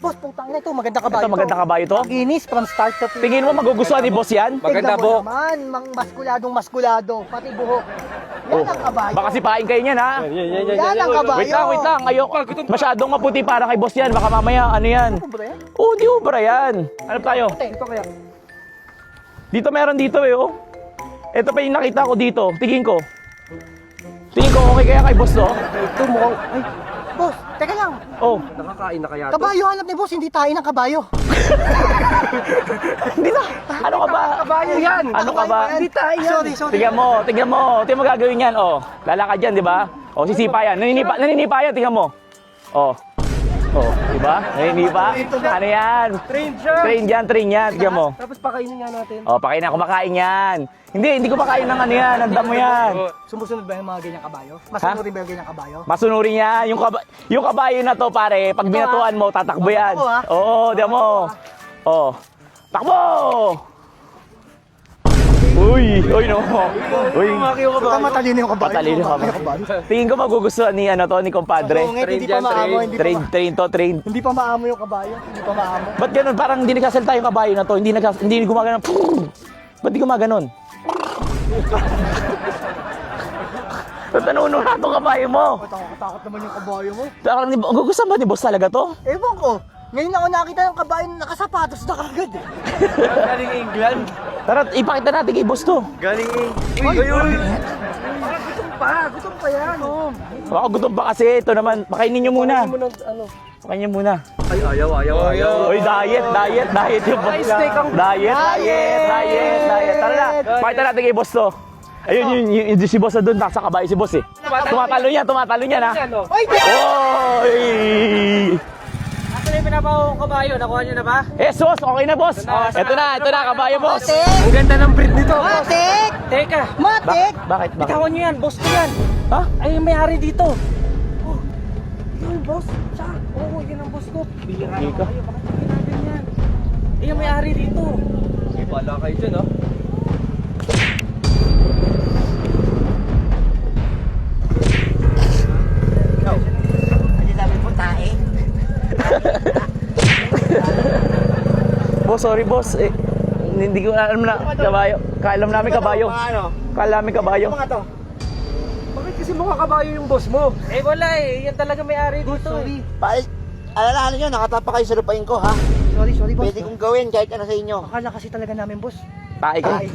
Boss, putang ina ito, magandang kabayo. Ito, magandang kabayo to? Ginis from start to finish. Tingin mo magugustuhan ni boss yan? Maganda Tignan mo buhok. naman, maskulado, pati buhok. Yan ang kabayo. Baka sipain kayo niyan, ha? Yan ang kabayo. Wait lang. Ayoko. Masyadong maputi para kay boss yan. Baka mamaya, ano yan? Ubra yan? Oh, di ubra yan. Ano tayo? Ito kaya. Dito meron dito eh, oh. Ito pa yung nakita ko dito. Tingin ko okay kaya kay boss to? Ito mukhang, ay, boss, teka lang. Oh, Nakakain na kaya to? Kabayo hanap ni boss, hindi tayo ng kabayo. hindi na. Ano ka ba? Kabayo yan! Ano ka ba? Hindi tayo. Sorry. Tingnan mo. Tingnan mo gagawin yan, oh. Lalakad yan, di ba? Oh, sisipa yan. Naninipa yan, tingnan mo. Oh. Oh, di ba? Naninipa? Ano yan? Train siya! Train yan. Tingnan mo. Tapos pakainin nga natin. Oh, pakain na, kumakain yan. Hindi kumakain ng ano yan, ng damo yan. Sumusunod ba yung mga ganyang kabayo? Masunurin ba yung ganyang kabayo? Masunurin yan. Yung kabayo na to, pare, pag binatuan mo, tatakbo yan. Takbo, ha? Oo, di mo. Oh. Takbo! Uy, no. Uy, Baka matalino yung kabayo. patalino ka ba? Tingin ko magugustuhan ni ni compadre. Oo, hindi pa maamo, Train. hindi pa maamo yung kabayo. Hindi pa maamo. Ba't ganun? Parang hindi nagsasalita yung kabayo na to. Hindi gumagano. Ba't di gumaganon? Ba't nanunura itong kabayo mo? Takot naman yung kabayo mo. Parang gugustuhan ba ni boss talaga to? Ewan ko. Ngayon ako nakita ng kabayo na nakasapatos na kagad eh. Galing England. Tara, ipakita natin kay boss to. Galing England. Uy! Gutom pa yan. Oh. Baka gutom pa kasi. Ito naman, pakainin nyo muna. Mo ng ano. Pakainin nyo muna. Ay, ayaw. Uy, diet yung boss. Steak ang- Diet. Tara na, pakita natin kay boss to. Ayun, yung si boss na doon, nasa kabayo si boss eh. Tumatalo niya na. Ano? Ay! Oy! Ito na yung pinapakawang kabayo. Nakuha niyo na ba? Jesus, okay na boss. Ito na, kabayo boss. Matik! Ang ganda ng breed nito. Matik! Teka. Matik! Bakit? Bitawan niyo yan. Boss ko yan. Ha? Ay, yung may-ari dito. Oh, yun, boss. Siya. Oo, yun ang boss ko. Bihira Hindi naman ka. kayo. Bakit natin natin yan? Eh, yung may-ari dito. Wala kayo dyan, oh. Hindi namin po tae. Boss, sorry boss. Hindi ko alam na kabayo. Kaalam namin kabayo. Kaalam namin kabayo. Mga to. Bakit kasi mga kabayo yung boss mo? Eh, wala eh. Yan talaga may-ari dito. Sorry. Alalahanin nyo, nakatapa kayo sa lupain ko, ha? Sorry, boss. Pwede kong gawin kahit ano sa inyo. Akala kasi talaga namin, boss. Tae ka. Tae.